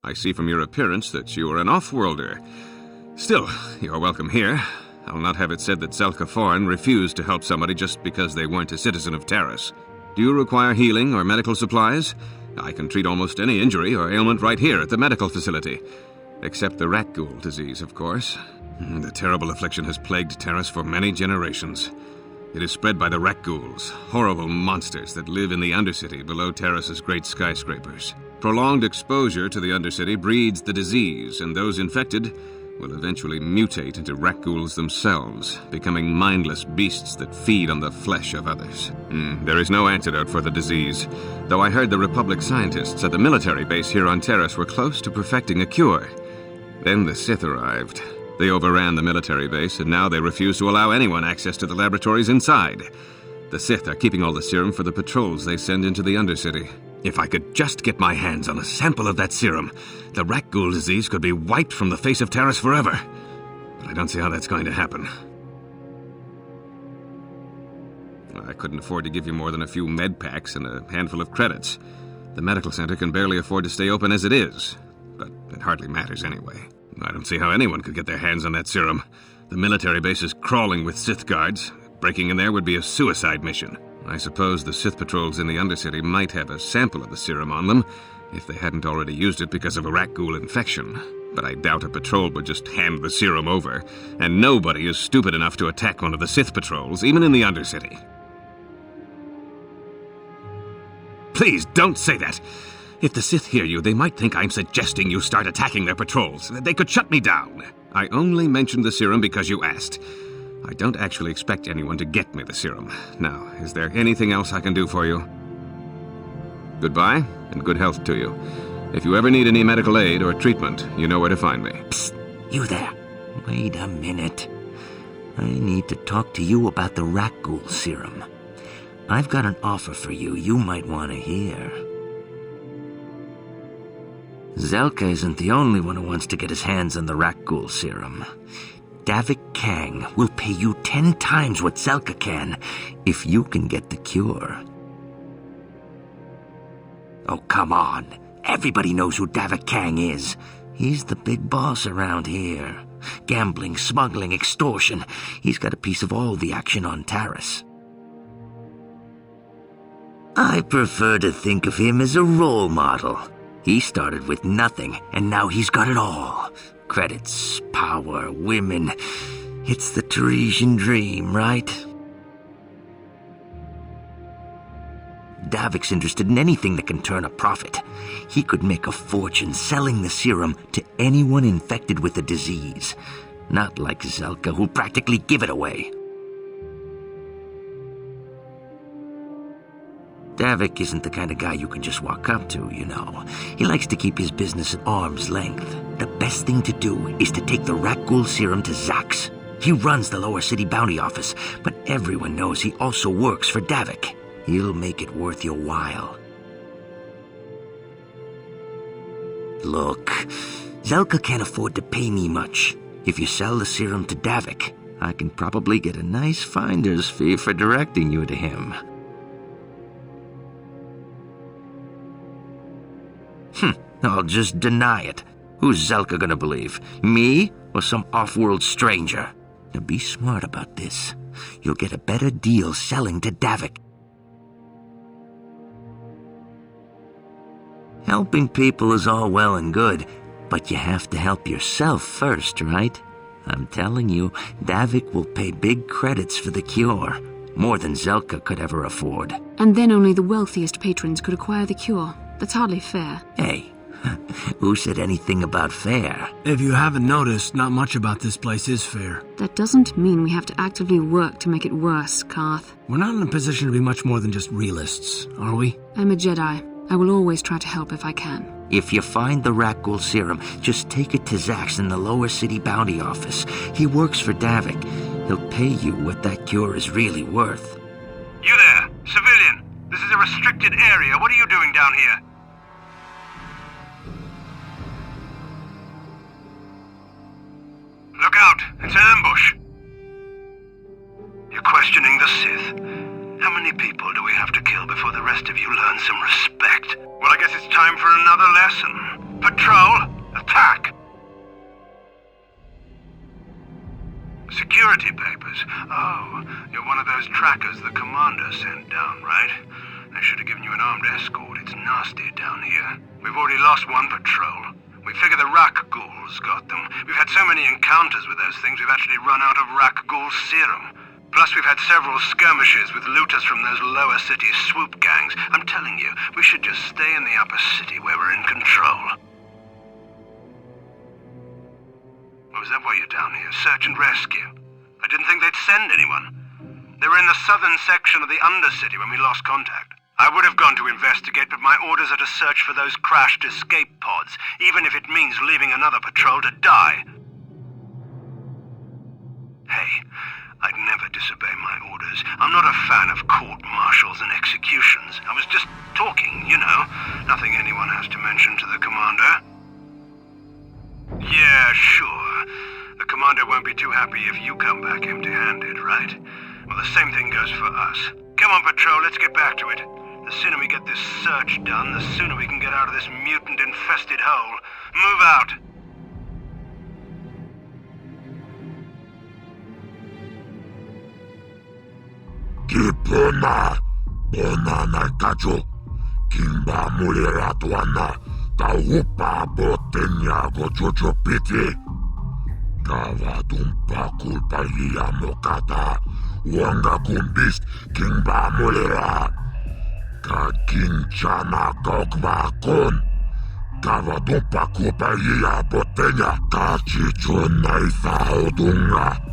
I see from your appearance that you are an off-worlder. Still, you're welcome here. I'll not have it said that Zelka Forn refused to help somebody just because they weren't a citizen of Taris. Do you require healing or medical supplies? I can treat almost any injury or ailment right here at the medical facility. Except the Rakghoul disease, of course. The terrible affliction has plagued Taris for many generations. It is spread by the Rakghouls, horrible monsters that live in the undercity below Taris's great skyscrapers. Prolonged exposure to the undercity breeds the disease, and those infected will eventually mutate into Rakghouls themselves, becoming mindless beasts that feed on the flesh of others. There is no antidote for the disease, though I heard the Republic scientists at the military base here on Taris were close to perfecting a cure. Then the Sith arrived. They overran the military base, and now they refuse to allow anyone access to the laboratories inside. The Sith are keeping all the serum for the patrols they send into the undercity. If I could just get my hands on a sample of that serum, the Rakghoul disease could be wiped from the face of Taris forever. But I don't see how that's going to happen. I couldn't afford to give you more than a few med packs and a handful of credits. The medical center can barely afford to stay open as it is, but it hardly matters anyway. I don't see how anyone could get their hands on that serum. The military base is crawling with Sith guards. Breaking in there would be a suicide mission. I suppose the Sith patrols in the Undercity might have a sample of the serum on them, if they hadn't already used it because of a Rakghoul infection. But I doubt a patrol would just hand the serum over, and nobody is stupid enough to attack one of the Sith patrols, even in the Undercity. Please, don't say that! If the Sith hear you, they might think I'm suggesting you start attacking their patrols. They could shut me down. I only mentioned the serum because you asked. I don't actually expect anyone to get me the serum. Now, is there anything else I can do for you? Goodbye, and good health to you. If you ever need any medical aid or treatment, you know where to find me. Psst, you there. Wait a minute. I need to talk to you about the Rakghoul Serum. I've got an offer for you might want to hear. Zelka isn't the only one who wants to get his hands on the Rakghoul Serum. Davik Kang will pay you 10 times what Zelka can if you can get the cure. Oh, come on. Everybody knows who Davik Kang is. He's the big boss around here. Gambling, smuggling, extortion. He's got a piece of all the action on Taris. I prefer to think of him as a role model. He started with nothing, and now he's got it all. Credits, power, women. It's the Tarisian dream, right? Davik's interested in anything that can turn a profit. He could make a fortune selling the serum to anyone infected with the disease. Not like Zelka, who'll practically give it away. Davik isn't the kind of guy you can just walk up to, you know. He likes to keep his business at arm's length. The best thing to do is to take the Rakghoul Serum to Zax. He runs the lower city bounty office, but everyone knows he also works for Davik. He'll make it worth your while. Look, Zelka can't afford to pay me much. If you sell the serum to Davik, I can probably get a nice finder's fee for directing you to him. I'll just deny it. Who's Zelka gonna believe? Me or some off-world stranger? Now be smart about this. You'll get a better deal selling to Davik. Helping people is all well and good, but you have to help yourself first, right? I'm telling you, Davik will pay big credits for the cure. More than Zelka could ever afford. And then only the wealthiest patrons could acquire the cure. That's hardly fair. Hey, who said anything about fair? If you haven't noticed, not much about this place is fair. That doesn't mean we have to actively work to make it worse, Karth. We're not in a position to be much more than just realists, are we? I'm a Jedi. I will always try to help if I can. If you find the Rakghoul Serum, just take it to Zax in the lower city bounty office. He works for Davik. He'll pay you what that cure is really worth. You there, civilian. This is a restricted area. What are you doing down here? Look out! It's an ambush! You're questioning the Sith. How many people do we have to kill before the rest of you learn some respect? Well, I guess it's time for another lesson. Patrol, Oh, you're one of those trackers the commander sent down, right? They should have given you an armed escort. It's nasty down here. We've already lost one patrol. We figure the Rakghouls got them. We've had so many encounters with those things, we've actually run out of Rakghoul Serum. Plus, we've had several skirmishes with looters from those lower city swoop gangs. I'm telling you, we should just stay in the upper city where we're in control. Or is that why you're down here? Search and rescue? I didn't think they'd send anyone. They were in the southern section of the undercity when we lost contact. I would have gone to investigate, but my orders are to search for those crashed escape pods, even if it means leaving another patrol to die. Hey, I'd never disobey my orders. I'm not a fan of court-martials and executions. I was just talking, you know. Nothing anyone has to mention to the commander. Yeah, sure. The commander won't be too happy if you come back empty-handed, right? Well, the same thing goes for us. Come on, Patrol, let's get back to it. The sooner we get this search done, the sooner we can get out of this mutant-infested hole. Move out! Kipuna, Bonana Kacho, Kimba Muliratuana, Taupa Botenya Gochocho Piti, Kavadumpa Kulpa Yamokata, Wanga Kumbist, Kimba Mulira, Kakinchana Kokva Kon, Kavadumpa Kulpa Yabotenya, Kachichuna Isaudunga.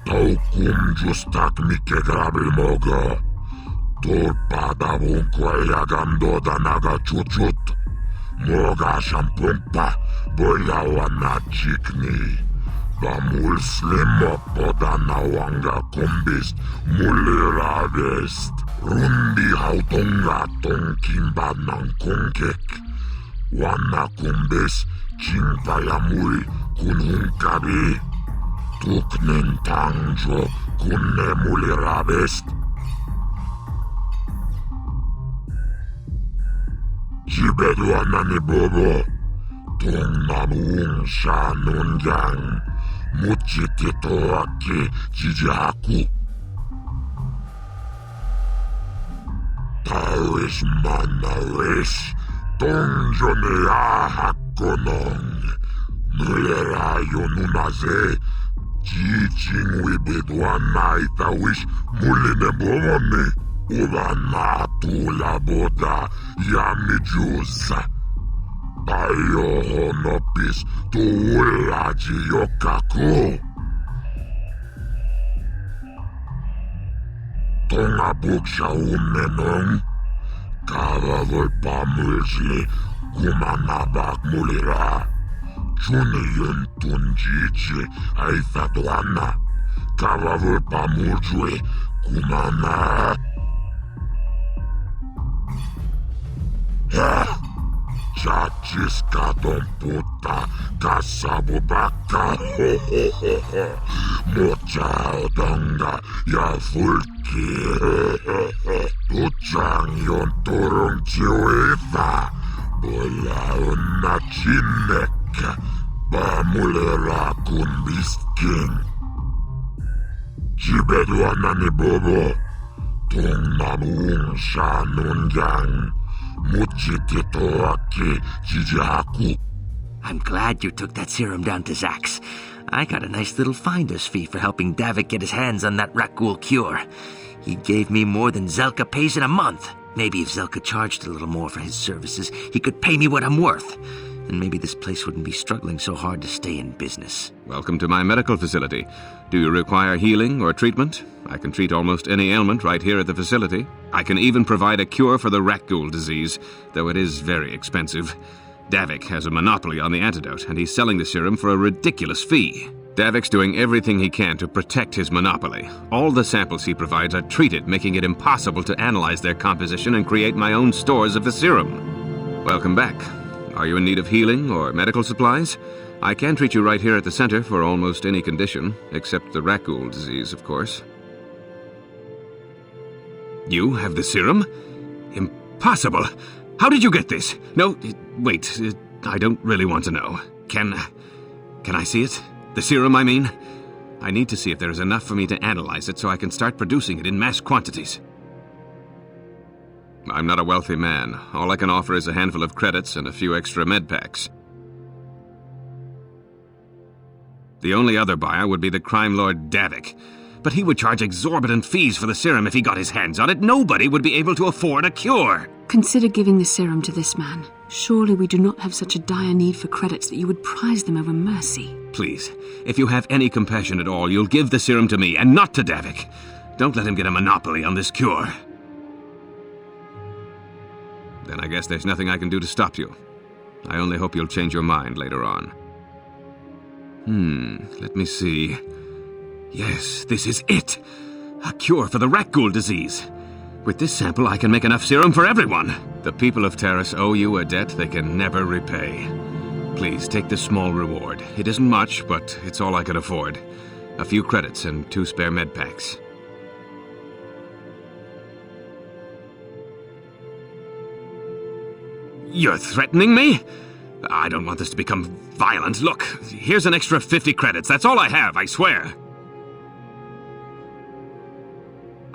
Taukum justak mike grabil mogo. Tulpada vunkua jagando da naga chuchut. Moga shampumpa, boyawa na chikni. Ba mul slimo poda na wanga kumbist, mulira vest. Rundi hautunga tonkimba nang kunkek. Wana kumbis, chingpa ya mul kunhunkabi. Tuknen tangjo kunne mulirabest. Jibedu anani bobo. Tong namuung sha nungyang. Muchitito aki jijaku. Taris manaris. Tongjo ne ahakonong. Mulirayo nunaze. Jijing wibidwana itawish muline bomone. Ubana tula boda yamijusa. Tayo honopis tuulaji yokaku. Tonga buksha umenong. Kava volpa mulsli kumanabak mulira. Juniyun tunjichi aithatuana. Kavavul pamujwe kumana. Chachis kadon puta kasabubaka. Mocha odonga ya fulki. Tuchang yon turung chiwita. Bola una chinek. Ba mulera kumbist king. Jibedu anani bobo. Tong namuung sha nungyang. Muchitito aki jijaku. I'm glad you took that serum down to Zax. I got a nice little finder's fee for helping Davik get his hands on that Rakghoul cure. He gave me more than Zelka pays in a month. Maybe if Zelka charged a little more for his services, he could pay me what I'm worth. And maybe this place wouldn't be struggling so hard to stay in business. Welcome to my medical facility. Do you require healing or treatment? I can treat almost any ailment right here at the facility. I can even provide a cure for the Rakghoul disease, though it is very expensive. Davik has a monopoly on the antidote, and he's selling the serum for a ridiculous fee. Davik's doing everything he can to protect his monopoly. All the samples he provides are treated, making it impossible to analyze their composition and create my own stores of the serum. Welcome back. Are you in need of healing or medical supplies? I can treat you right here at the center for almost any condition, except the Rakghoul disease, of course. You have the serum? Impossible! How did you get this? No, wait, I don't really want to know. Can I see it? The serum, I mean? I need to see if there is enough for me to analyze it so I can start producing it in mass quantities. I'm not a wealthy man. All I can offer is a handful of credits and a few extra med packs. The only other buyer would be the crime lord Davik. But he would charge exorbitant fees for the serum if he got his hands on it. Nobody would be able to afford a cure. Consider giving the serum to this man. Surely we do not have such a dire need for credits that you would prize them over mercy. Please, if you have any compassion at all, you'll give the serum to me and not to Davik. Don't let him get a monopoly on this cure. Then I guess there's nothing I can do to stop you. I only hope you'll change your mind later on. Let me see. Yes, this is it! A cure for the Rakghoul disease. With this sample, I can make enough serum for everyone. The people of Taris owe you a debt they can never repay. Please, take this small reward. It isn't much, but it's all I can afford. A few credits and 2 spare med packs. You're threatening me? I don't want this to become violent. Look, here's an extra 50 credits. That's all I have, I swear.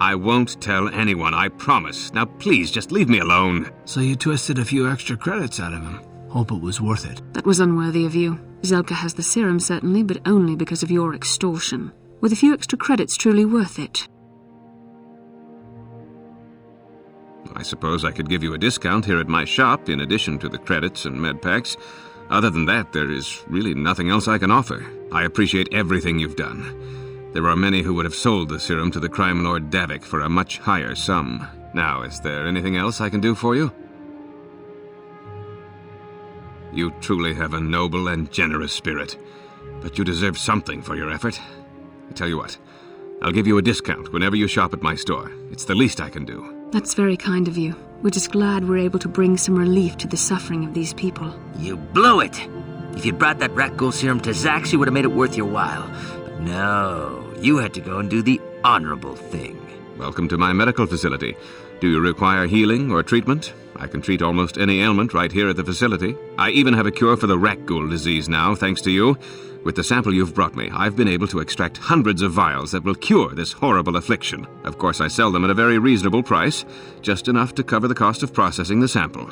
I won't tell anyone, I promise. Now please, just leave me alone. So you twisted a few extra credits out of him. Hope it was worth it. That was unworthy of you. Zelka has the serum, certainly, but only because of your extortion. With a few extra credits truly worth it? I suppose I could give you a discount here at my shop, in addition to the credits and med packs. Other than that, there is really nothing else I can offer. I appreciate everything you've done. There are many who would have sold the serum to the crime lord Davik for a much higher sum. Now, is there anything else I can do for you? You truly have a noble and generous spirit, but you deserve something for your effort. I tell you what, I'll give you a discount whenever you shop at my store. It's the least I can do. That's very kind of you. We're just glad we're able to bring some relief to the suffering of these people. You blew it! If you'd brought that Rakghoul Serum to Zax, you would have made it worth your while. But no, you had to go and do the honorable thing. Welcome to my medical facility. Do you require healing or treatment? I can treat almost any ailment right here at the facility. I even have a cure for the Rakghoul disease now, thanks to you. With the sample you've brought me, I've been able to extract hundreds of vials that will cure this horrible affliction. Of course, I sell them at a very reasonable price, just enough to cover the cost of processing the sample.